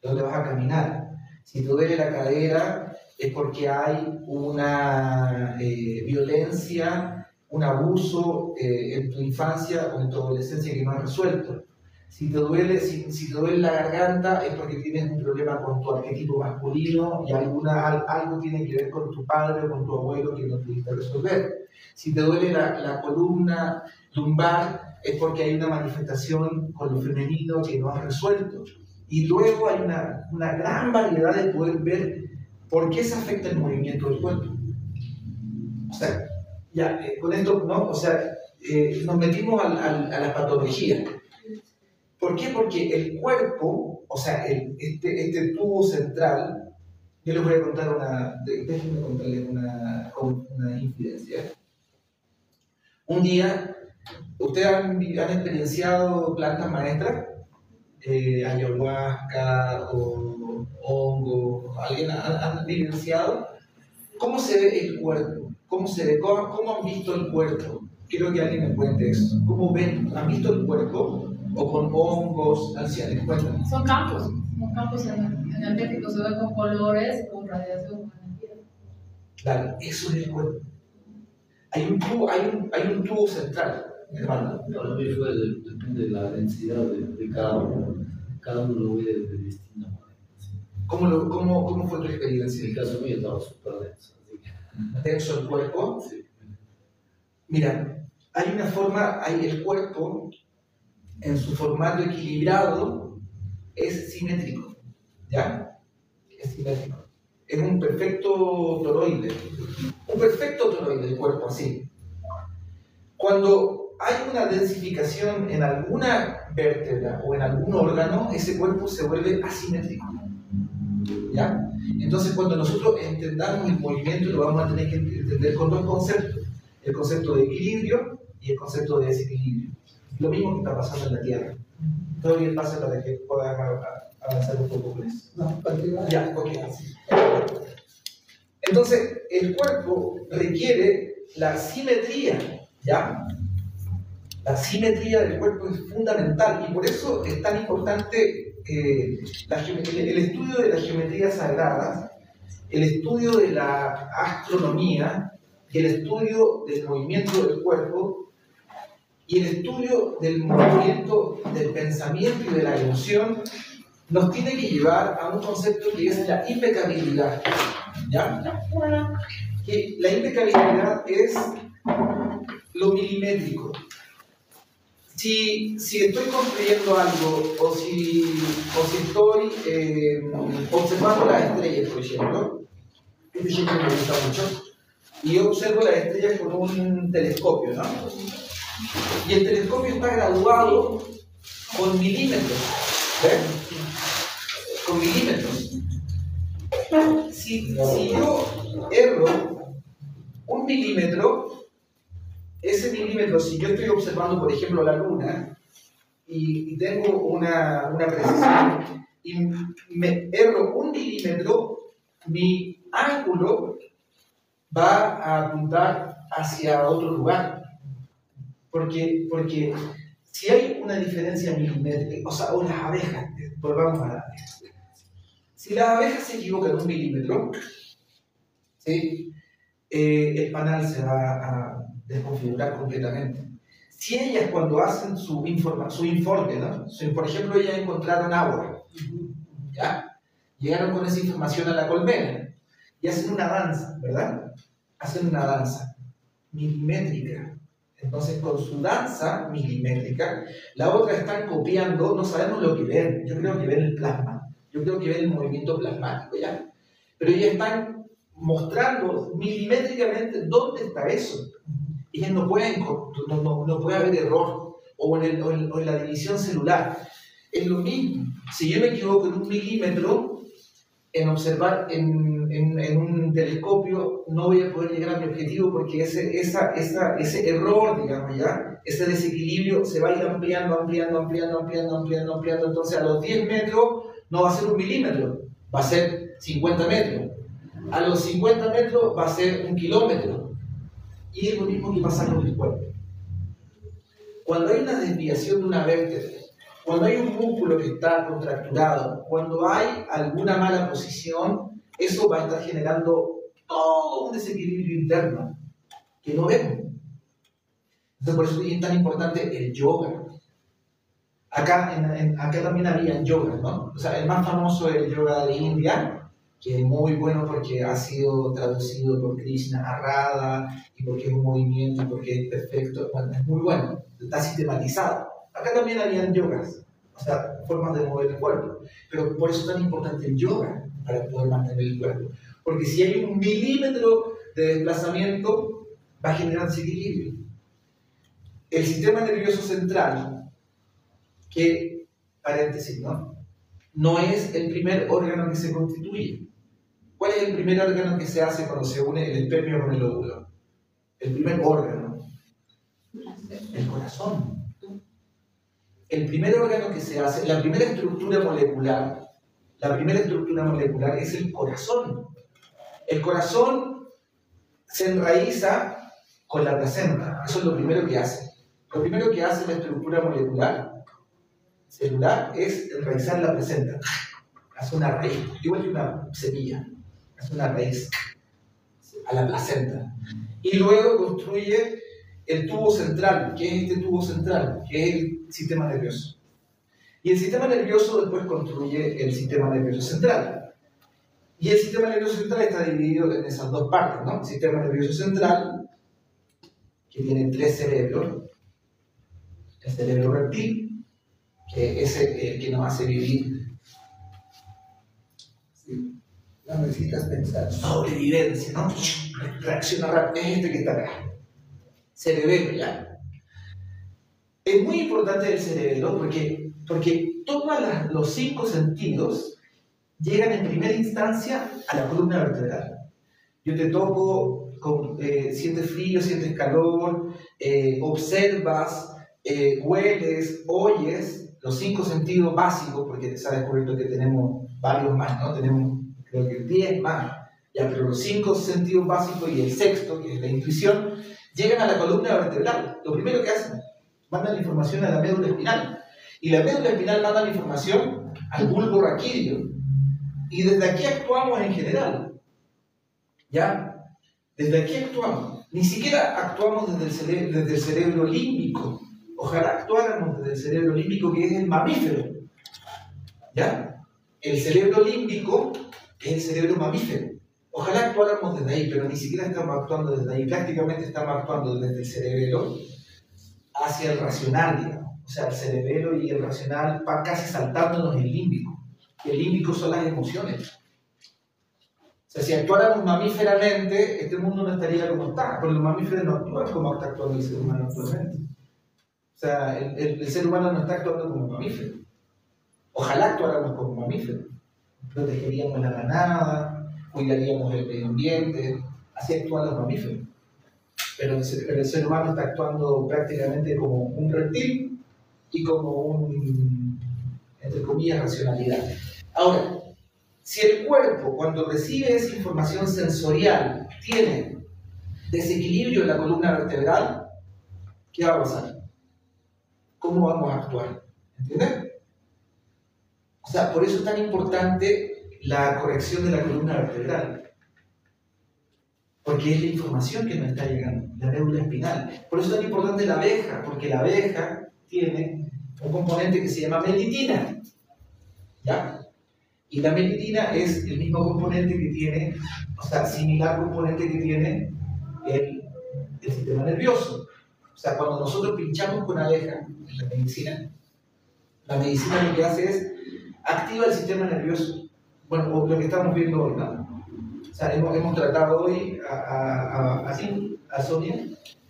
dónde vas a caminar. Si te duele la cadera, es porque hay una violencia, un abuso en tu infancia o en tu adolescencia que no has resuelto. Si te duele la garganta, es porque tienes un problema con tu arquetipo masculino y algo tiene que ver con tu padre o con tu abuelo que no pudiste resolver. Si te duele la columna lumbar, es porque hay una manifestación con lo femenino que no has resuelto. Y luego hay una gran variedad de poder ver por qué se afecta el movimiento del cuerpo. O sea, Ya, con esto, ¿no? O sea, nos metimos a la patología. ¿Por qué? Porque el cuerpo, o sea, este tubo central, yo les voy a contar déjenme contarles una infidencia. Un día, ¿ustedes han experienciado plantas maestras? Ayahuasca o hongo, ¿alguien ha vivenciado? ¿Cómo se ve el cuerpo? ¿Cómo se ve? ¿Cómo han visto el cuerpo? Quiero que alguien me cuente eso. ¿Cómo ven? ¿Han visto el cuerpo? ¿O con hongos, ancianos? Cuéntanos. Son campos energéticos, se ven con colores, con radiación, con energía. Claro, eso es el cuerpo. Hay un tubo central, hermano. Para mí depende de la densidad de cada uno. Cada uno lo ve de distinta manera. ¿Sí? ¿Cómo fue tu experiencia? En el caso mío estaba súper denso. ¿Denso el cuerpo? Sí. Mira, hay una forma, el cuerpo en su formato equilibrado es simétrico, ¿ya? Es simétrico. Es un perfecto toroide el cuerpo así. Cuando hay una densificación en alguna vértebra o en algún órgano, ese cuerpo se vuelve asimétrico, ¿ya? Entonces, cuando nosotros entendamos el movimiento, lo vamos a tener que entender con dos conceptos: el concepto de equilibrio y el concepto de desequilibrio. Lo mismo que está pasando en la Tierra. Todo bien pasa para que puedan avanzar un poco con eso. No, continúa. Ya, ok. Entonces, el cuerpo requiere la simetría, ¿ya? La simetría del cuerpo es fundamental y por eso es tan importante el estudio de las geometrías sagradas, el estudio de la astronomía y el estudio del movimiento del cuerpo y el estudio del movimiento del pensamiento y de la emoción nos tiene que llevar a un concepto que es la impecabilidad, ¿ya? Que la impecabilidad es lo milimétrico. Si estoy construyendo algo o si estoy observando las estrellas, por ejemplo, este ejemplo me gusta mucho, y yo observo las estrellas con un telescopio, ¿no? Y el telescopio está graduado con milímetros, ¿ves? Con milímetros. Si yo erro un milímetro, ese milímetro, si yo estoy observando, por ejemplo, la luna y tengo una precisión y me erro un milímetro, mi ángulo va a apuntar hacia otro lugar. Porque si hay una diferencia milimétrica, o las abejas, volvamos a las abejas. Si las abejas se equivocan un milímetro, ¿sí? El panal se va a desconfigurar completamente. Si ellas cuando hacen su informe, ¿no? Por ejemplo, ellas encontraron agua, ¿ya? Llegaron con esa información a la colmena y hacen una danza, ¿verdad? Hacen una danza milimétrica. Entonces, con su danza milimétrica, la otra están copiando, no sabemos lo que ven, yo creo que ven el plasma, yo creo que ven el movimiento plasmático, ¿ya? Pero ellas están mostrando milimétricamente dónde está eso. Ellas no puede haber error, o en la división celular. Es lo mismo. Si yo me equivoco en un milímetro, en observar en un telescopio, no voy a poder llegar a mi objetivo porque ese error, digamos ya, ese desequilibrio se va a ir ampliando. Entonces a los 10 metros no va a ser un milímetro, va a ser 50 metros. A los 50 metros va a ser 1 kilómetro. Y es lo mismo que pasa con el cuerpo. Cuando hay una desviación de una vértebra, cuando hay un músculo que está contracturado, cuando hay alguna mala posición, eso va a estar generando todo un desequilibrio interno que no vemos. Entonces, por eso es tan importante el yoga. Acá también había yoga, ¿no? O sea, el más famoso es el yoga de India, que es muy bueno porque ha sido traducido por Krishna a Radha, y porque es un movimiento, y porque es perfecto. Bueno, es muy bueno, está sistematizado. Acá también habían yogas, o sea, formas de mover el cuerpo. Pero por eso es tan importante el yoga, para poder mantener el cuerpo. Porque si hay 1 milímetro de desplazamiento, va generando desequilibrio. El sistema nervioso central, que, paréntesis, no es el primer órgano que se constituye. ¿Cuál es el primer órgano que se hace cuando se une el espermio con el óvulo? El primer órgano, el corazón. El primer órgano que se hace, la primera estructura molecular es el corazón. El corazón se enraiza con la placenta. Eso es lo primero que hace. Lo primero que hace la estructura molecular celular es enraizar la placenta. Hace una raíz, igual que una semilla. Hace una raíz a la placenta. Y luego construye el tubo central. ¿Qué es este tubo central? Que es el sistema nervioso. Y el sistema nervioso después construye el sistema nervioso central. Y el sistema nervioso central está dividido en esas dos partes, ¿no? El sistema nervioso central, que tiene 3 cerebros. El cerebro reptil, que es el que nos hace vivir. Sí. No necesitas pensar. Sobrevivencia, ¿no? Reaccionar rápido. Es este que está acá. Cerebelo, ¿ya? Es muy importante el cerebelo porque todos los 5 sentidos llegan en primera instancia a la columna vertebral. Yo te toco, sientes frío, sientes calor, observas, hueles, oyes, los 5 sentidos básicos, porque se ha descubierto que tenemos varios más, ¿no? Tenemos, creo que 10 más, ya, pero los 5 sentidos básicos y el sexto, que es la intuición, llegan a la columna vertebral. Lo primero que hacen, mandan la información a la médula espinal. Y la médula espinal manda la información al bulbo raquídeo. Y desde aquí actuamos en general. ¿Ya? Desde aquí actuamos. Ni siquiera actuamos desde el cerebro límbico. Ojalá actuáramos desde el cerebro límbico, que es el mamífero. ¿Ya? El cerebro límbico es el cerebro mamífero. Ojalá actuáramos desde ahí, pero ni siquiera estamos actuando desde ahí. Prácticamente estamos actuando desde el cerebelo hacia el racional, digamos. O sea, el cerebelo y el racional van casi saltándonos el límbico. Y el límbico son las emociones. O sea, si actuáramos mamíferamente, este mundo no estaría como está, porque los mamíferos no actúan como está actuando el ser humano actualmente. O sea, el ser humano no está actuando como mamífero. Ojalá actuáramos como mamífero. Protegeríamos la manada, cuidaríamos el medio ambiente, así actúan los mamíferos. Pero el ser humano está actuando prácticamente como un reptil y como un, entre comillas, racionalidad. Ahora, si el cuerpo, cuando recibe esa información sensorial, tiene desequilibrio en la columna vertebral, ¿qué va a pasar? ¿Cómo vamos a actuar? ¿Entiendes? O sea, por eso es tan importante la corrección de la columna vertebral. Porque es la información que nos está llegando, la médula espinal. Por eso es tan importante la abeja, porque la abeja tiene un componente que se llama melitina. ¿Ya? Y la melitina es el mismo componente que tiene, o sea, similar componente que tiene el sistema nervioso. O sea, cuando nosotros pinchamos con abeja en la medicina lo que hace es activa el sistema nervioso. Bueno, lo que estamos viendo hoy, ¿no? O sea, hemos tratado hoy a Sonia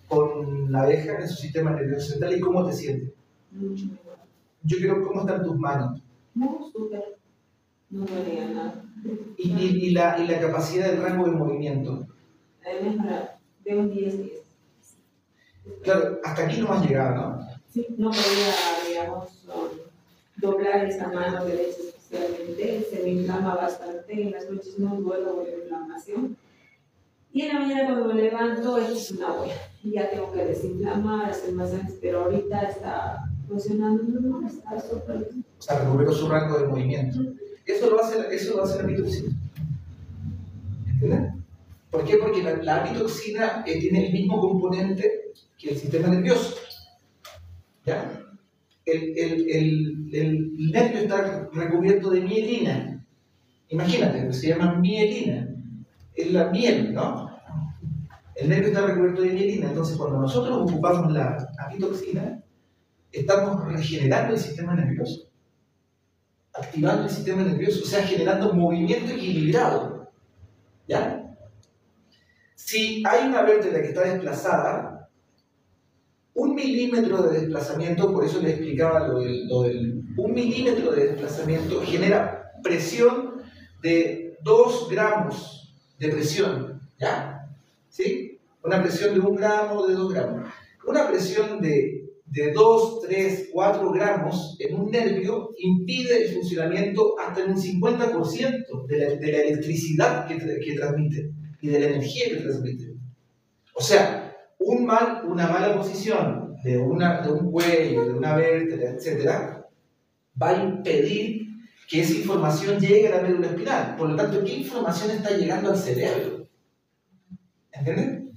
con la abeja en su sistema nervioso central. ¿Y cómo te sientes? Mucho mejor. Yo quiero, ¿cómo están tus manos? No, súper. No dolía nada. Y la capacidad del rango de movimiento. Mejorado. De un 10. Claro, hasta aquí no has llegado, ¿no? Sí, no podía, digamos, doblar esa mano derecha especialmente. Se me inflama bastante. En las noches no duermo por la inflamación. Y en la mañana cuando me levanto es una olla. Y ya tengo que desinflamar, hacer masajes, pero ahorita está funcionando normal, está súper bien. O sea, recuperó su rango de movimiento. Eso lo hace la amitoxina. ¿Entiendes? ¿Por qué? Porque la amitoxina tiene el mismo componente que el sistema nervioso. ¿Ya? El nervio está recubierto de mielina. Imagínate, se llama mielina. Es la miel, ¿no? El nervio está recubierto de mielina. Entonces, cuando nosotros ocupamos la amitoxina, estamos regenerando el sistema nervioso, activando el sistema nervioso, o sea, generando movimiento equilibrado. ¿Ya? si hay una vértebra que está desplazada, 1 milímetro de desplazamiento, por eso les explicaba lo del 1 milímetro de desplazamiento, genera presión de 2 gramos de presión, ¿ya? ¿Sí? Una presión de 1 gramo, de 2 gramos. Una presión de 2, 3, 4 gramos en un nervio impide el funcionamiento hasta en un 50% de la electricidad que transmite y de la energía que transmite. O sea, una mala posición de un cuello, de una vértebra, etc., va a impedir que esa información llegue a la médula espinal. Por lo tanto, ¿qué información está llegando al cerebro? ¿Entienden?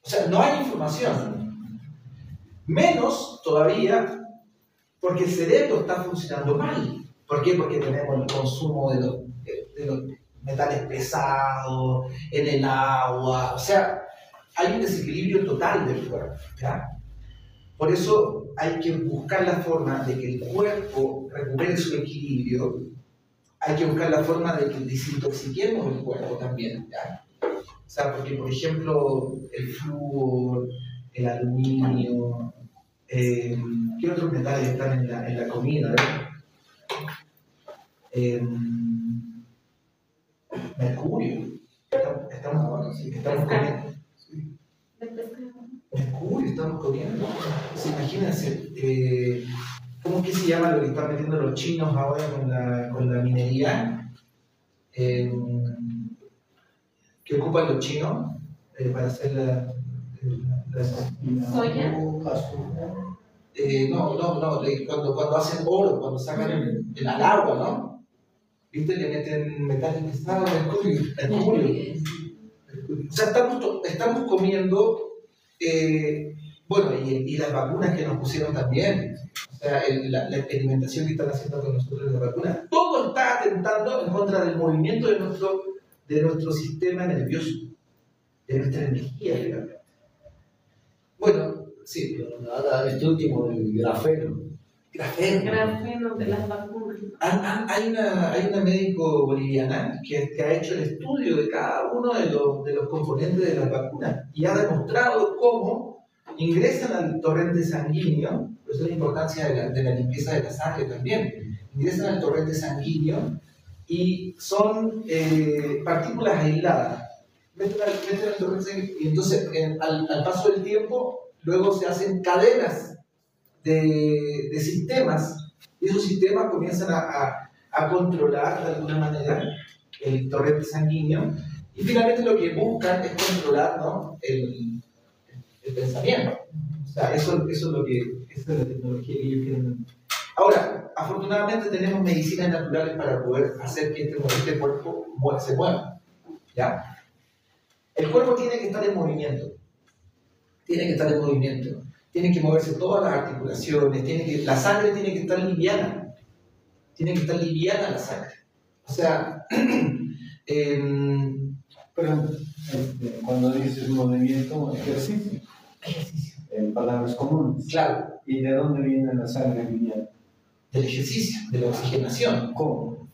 O sea, no hay información. Menos todavía porque el cerebro está funcionando mal. ¿Por qué? Porque tenemos el consumo de los metales pesados en el agua. O sea, hay un desequilibrio total del cuerpo, ¿ya? Por eso hay que buscar la forma de que el cuerpo recupere su equilibrio. Hay que buscar la forma de que desintoxiquemos el cuerpo también, ¿ya? O sea, porque, por ejemplo, el flúor, el aluminio, ¿qué otros metales están en la comida? Mercurio. Estamos comiendo. Mercurio estamos comiendo. Pues imagínense, ¿cómo que se llama lo que están metiendo los chinos ahora con la minería? ¿Qué ocupan los chinos para hacer la ¿Soya? cuando hacen oro, cuando sacan el agua, ¿no? ¿Viste? Le meten metales pesados, mercurio. O sea, estamos comiendo, bueno, y las vacunas que nos pusieron también, o sea, la experimentación que están haciendo con nosotros las vacunas, todo está atentando en contra del movimiento de nuestro sistema nervioso, de nuestra energía, realmente. Bueno, sí. Este último, el grafeno. Grafeno de las vacunas. Hay una médico boliviana que ha hecho el estudio de cada uno de los componentes de las vacunas y ha demostrado cómo ingresan al torrente sanguíneo, por eso la importancia de la limpieza de la sangre también, ingresan al torrente sanguíneo y son partículas aisladas. Meten al torrente sanguíneo y entonces al paso del tiempo luego se hacen cadenas de sistemas, y esos sistemas comienzan a controlar de alguna manera el torrente sanguíneo, y finalmente lo que buscan es controlar, ¿no?, el pensamiento. O sea, esa es la tecnología que ellos quieren. Ahora, afortunadamente tenemos medicinas naturales para poder hacer que este cuerpo se mueva, ¿ya? El cuerpo tiene que estar en movimiento. Tienen que moverse todas las articulaciones, la sangre tiene que estar liviana. Tiene que estar liviana la sangre. O sea, Pero cuando dices movimiento, ejercicio. En palabras comunes. Claro. ¿Y de dónde viene la sangre liviana? Del ejercicio, de la oxigenación. ¿Cómo?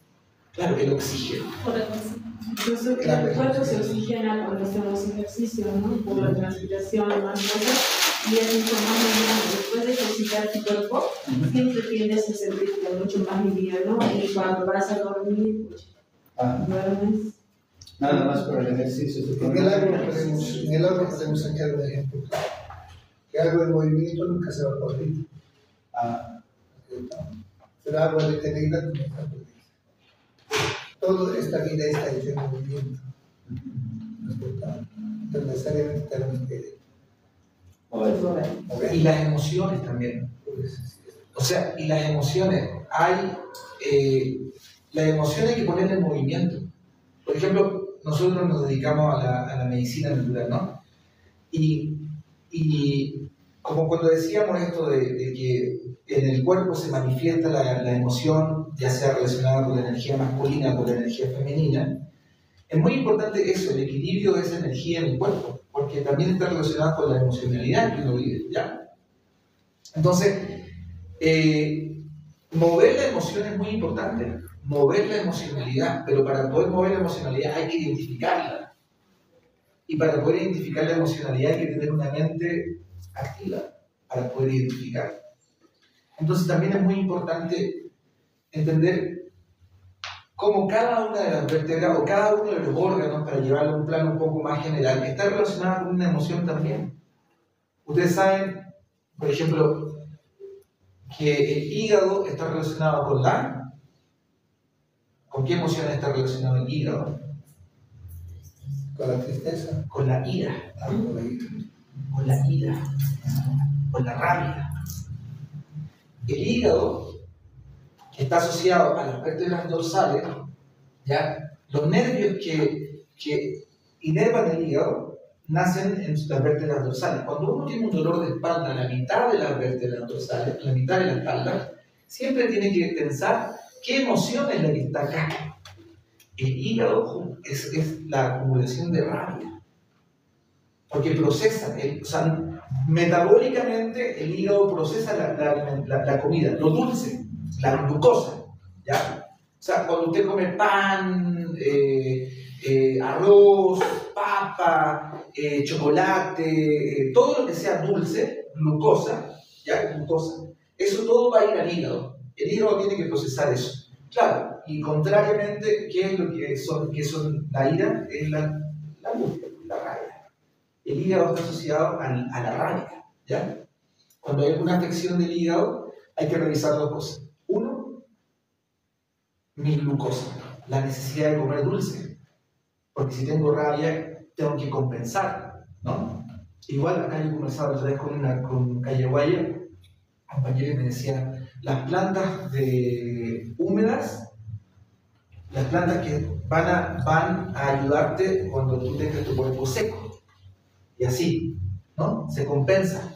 Claro, el oxígeno. Por el oxígeno. Entonces, el cuerpo se oxigena cuando hacemos ejercicio, ¿no? Por la transpiración, más cosas. Y es mucho más liviano. Después de ejercitar tu cuerpo, siempre tienes a sentirte mucho más liviano. Y cuando vas a dormir, duermes. Nada más por el ejercicio. En el agua podemos sacar un ejemplo. Que algo en movimiento nunca se va a perder. Pero agua detenida nunca se va a perder. Toda esta vida está hecha en movimiento. Entonces necesariamente tenemos que mover. Y las emociones también. O sea, y las emociones, las emociones hay que ponerle en movimiento. Por ejemplo, nosotros nos dedicamos a la medicina natural, ¿no? Y como cuando decíamos esto de que en el cuerpo se manifiesta la emoción, ya sea relacionada con la energía masculina o con la energía femenina, es muy importante eso, el equilibrio de esa energía en el cuerpo, porque también está relacionado con la emocionalidad que uno vive, ¿ya? Entonces, mover la emoción es muy importante, mover la emocionalidad, pero para poder mover la emocionalidad hay que identificarla. Y para poder identificar la emocionalidad hay que tener una mente activa para poder identificar. Entonces también es muy importante entender cómo cada una de las vértebras o cada uno de los órganos, para llevarlo a un plano un poco más general, está relacionado con una emoción también. Ustedes saben, por ejemplo, que el hígado está relacionado con la... ¿Con qué emoción está relacionado el hígado? Con la tristeza. Con la ira. Con la ira. Con la ira. Con la rabia. El hígado está asociado a las vértebras dorsales, ¿ya? Los nervios que inervan el hígado nacen en las vértebras dorsales. Cuando uno tiene un dolor de espalda en la mitad de las vértebras dorsales, en la mitad de la espalda, siempre tiene que pensar qué emoción es la que está acá. El hígado es la acumulación de rabia, porque procesa, o sea, metabólicamente el hígado procesa la comida, lo dulce, la glucosa, ¿ya? O sea, cuando usted come pan, arroz, papa, chocolate, todo lo que sea dulce, glucosa, ¿ya? Glucosa, eso todo va a ir al hígado. El hígado tiene que procesar eso. Claro, y contrariamente, ¿qué es lo que son la ira? Es la angustia, la rabia. El hígado está asociado a la rabia, ¿ya? Cuando hay alguna afección del hígado, hay que revisar dos cosas. Uno, mi glucosa, la necesidad de comer dulce. Porque si tengo rabia, tengo que compensar, ¿no? Igual acá yo conversaba otra vez con Calle Guaya, un compañero me decía, las plantas húmedas, las plantas que van a ayudarte cuando tú tengas tu cuerpo seco. Y así, ¿no? Se compensa.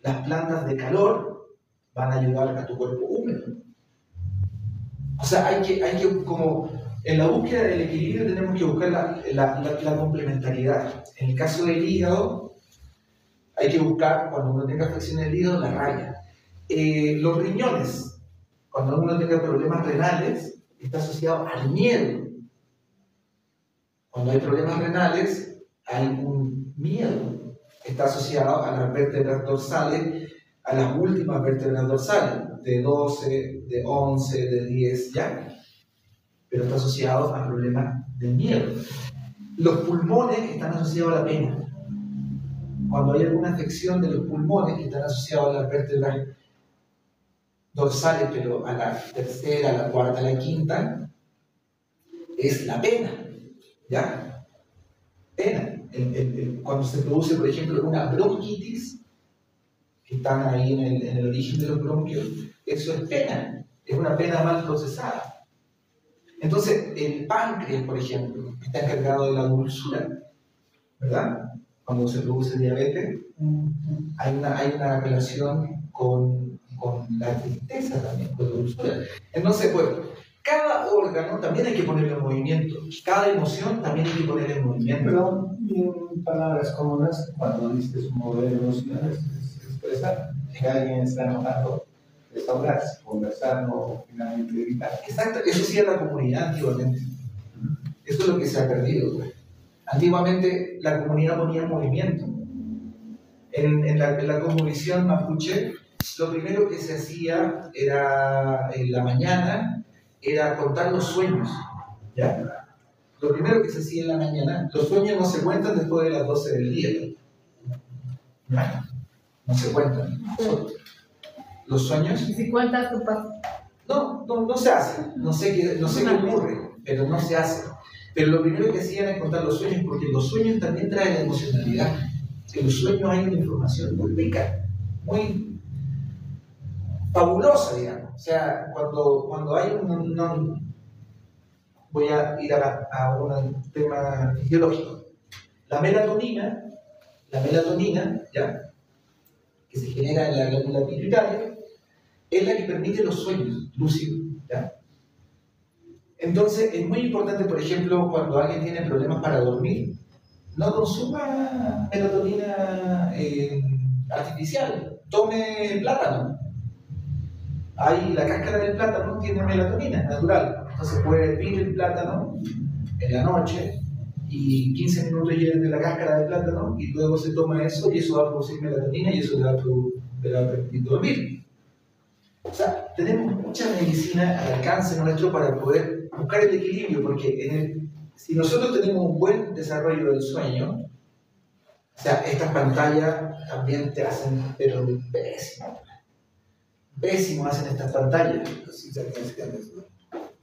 Las plantas de calor van a ayudar a tu cuerpo húmedo. O sea, hay que como en la búsqueda del equilibrio tenemos que buscar la complementariedad. En el caso del hígado, hay que buscar, cuando uno tenga afección del hígado, la rabia. Los riñones, cuando uno tenga problemas renales, está asociado al miedo. Cuando hay problemas renales, hay un miedo. Está asociado a las vértebras dorsales, a las últimas vértebras dorsales, de 12, de 11, de 10, ¿ya? Pero está asociado a problemas de miedo. Los pulmones están asociados a la pena. Cuando hay alguna afección de los pulmones que están asociados a las vértebras dorsales, pero a la tercera, a la cuarta, a la quinta, es la pena, ¿ya? Pena. Cuando se produce, por ejemplo, una bronquitis, que están ahí en el origen de los bronquios, eso es pena, es una pena mal procesada. Entonces, el páncreas, por ejemplo, está encargado de la dulzura, ¿verdad? Cuando se produce diabetes, hay una relación con la tristeza también, con la dulzura. Entonces, bueno, cada órgano también hay que ponerlo en movimiento, cada emoción también hay que ponerlo en movimiento. Pero en palabras comunes, cuando dices mover emociones, es expresar que alguien está enojado, desahogarse, conversar o finalmente gritar. Exacto, eso sí era la comunidad antiguamente. Eso es lo que se ha perdido, güey. Antiguamente la comunidad ponía en movimiento. En la cosmovisión mapuche, lo primero que se hacía era, en la mañana, era contar los sueños, ¿ya? Lo primero que se hacía en la mañana, los sueños no se cuentan después de las 12 del día, ¿no? No se cuentan. Los sueños... Y si cuentas tu paso. No se hace, no sé qué ocurre, pero no se hace. Pero lo primero que hacían es contar los sueños, porque los sueños también traen emocionalidad. En los sueños hay una información muy rica, muy fabulosa, digamos. O sea, cuando hay voy a ir a un tema fisiológico. La melatonina, ¿ya? Que se genera en la glándula pituitaria, es la que permite los sueños lúcidos, ¿ya? Entonces, es muy importante, por ejemplo, cuando alguien tiene problemas para dormir, no consuma melatonina artificial, tome plátano. Ahí la cáscara del plátano tiene melatonina natural, entonces puede hervir el plátano en la noche, y 15 minutos llenos de la cáscara de plátano, y luego se toma eso y eso va a producir melatonina y eso le va a permitir dormir. O sea, tenemos mucha medicina al alcance nuestro para poder buscar el equilibrio, porque si nosotros tenemos un buen desarrollo del sueño, o sea, estas pantallas también te hacen, pero pésimo. Pésimo hacen estas pantallas.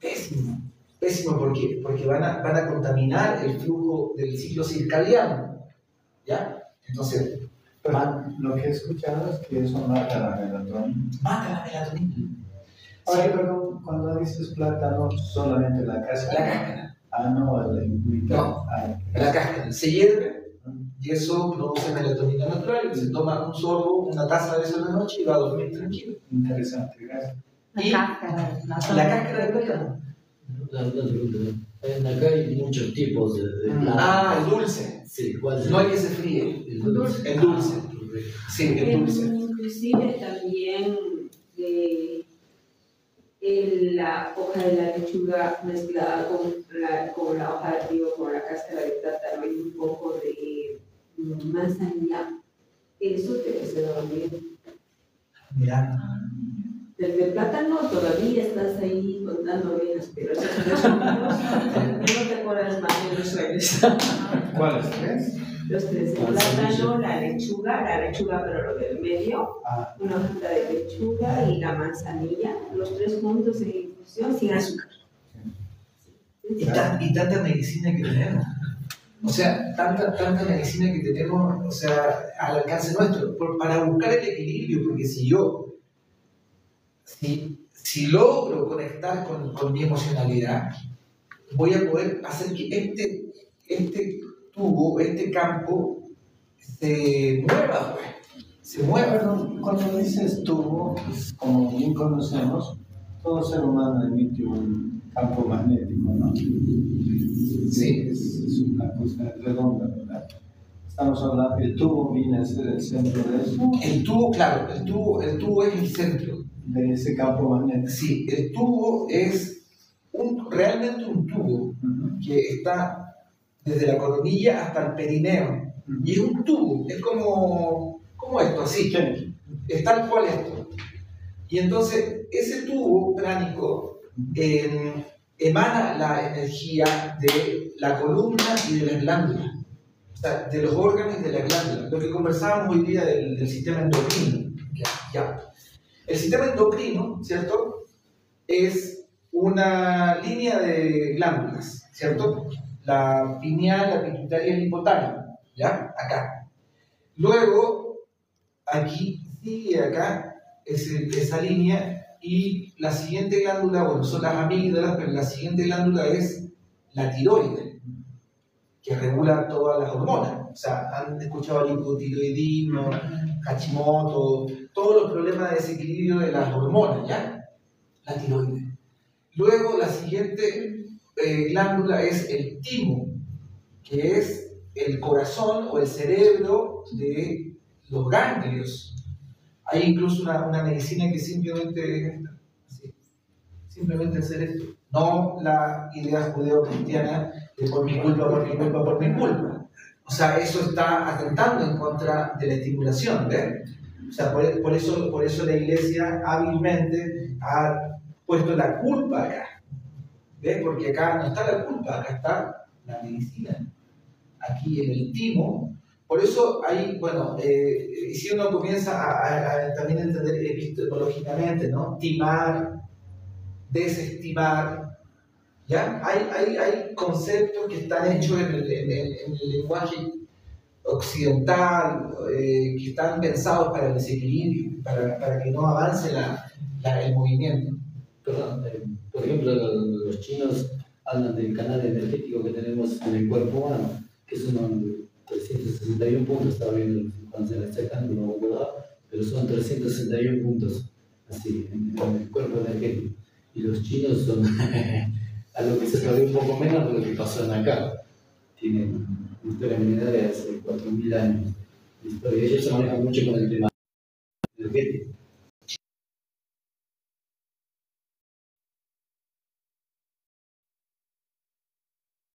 Pésimo. Pésimo, ¿por qué? Porque van a contaminar el flujo del ciclo circadiano. ¿Ya? Entonces, Pero lo que he escuchado es que eso mata la melatonina. mata la melatonina. Oye, Sí. pero cuando dices plátano, solamente la cáscara. La cáscara. Ah, no, el mitad. No. Ah, La cáscara se hierve y eso produce melatonina natural. Se toma un sorbo, una taza de eso en la noche y va a dormir tranquilo. interesante, gracias. Y la cáscara de plátano. Una pregunta, ¿no? Acá hay muchos tipos de plátano. Ah, el dulce. Sí, ¿cuál es? No hay que se fríe. El dulce. El dulce. Sí, el dulce. Inclusive también la hoja de la lechuga mezclada con la hoja de trigo, con la cáscara de plátano y un poco de manzanilla, eso te hace dormir. Mira. Desde plátano todavía estás ahí contando venas, pero esos 3 minutos no te acuerdas más de los sueños. ¿Cuáles tres? Los 3, el plátano, la lechuga pero lo del medio, Ah, una hojita de lechuga y la manzanilla, los 3 juntos en infusión sin azúcar. Y tanta medicina que tenemos. O sea, tanta medicina que tenemos, o sea, al alcance nuestro, para buscar el equilibrio, porque si logro conectar con mi emocionalidad, voy a poder hacer que este tubo, este campo, se mueva, pues. Se mueva. pero cuando dices tubo, como bien conocemos, todo ser humano emite un campo magnético, ¿no? Sí. Es una cosa redonda, ¿verdad? Estamos hablando, el tubo viene a ser el centro de eso, El tubo, claro, el tubo es el centro. de ese campo magnético. Sí, el tubo es realmente un tubo que está desde la coronilla hasta el perineo. Y es un tubo, es como esto, así. Sí. Es tal cual esto. Y entonces, ese tubo pránico emana la energía de la columna y de la glándula. O sea, de los órganos y de la glándula. Lo que conversábamos hoy día del sistema endocrino. Ya. El sistema endocrino, ¿cierto? Es una línea de glándulas, ¿cierto? La pineal, la pituitaria y el hipotálamo, ¿ya? Acá. Luego, aquí sigue acá esa línea y la siguiente glándula, bueno, son las amígdalas, pero la siguiente glándula es la tiroide, que regula todas las hormonas. O sea, han escuchado el hipotiroidismo, Hashimoto, todos los problemas de desequilibrio de las hormonas, ¿ya? La tiroide. Luego, la siguiente glándula es el timo, que es el corazón o el cerebro de los ganglios. Hay incluso una medicina que simplemente es así, simplemente hacer esto. No la idea judeo-cristiana de por mi culpa, por mi culpa, por mi culpa. O sea, eso está atentando en contra de la estimulación, ¿ves? O sea, por eso la iglesia hábilmente ha puesto la culpa acá. ¿Ves? Porque acá no está la culpa, acá está la medicina. Aquí en el timo. Por eso ahí, bueno, si uno comienza a también entender epistemológicamente, ¿no? Timar, desestimar, ¿ya? Hay conceptos que están hechos en el lenguaje occidental, que están pensados para el desequilibrio, para que no avance el movimiento. Perdón, por ejemplo, los chinos hablan del canal energético que tenemos en el cuerpo humano, que son 361 puntos, estaba viendo cuando se le está sacando, no me acordaba, pero son 361 puntos, así, en el cuerpo energético. Y los chinos son a lo que se sabe un poco menos de lo que pasó en acá. Tienen una historia milenaria de hace 4.000 años. Y ellos se manejan mucho con el tema energético.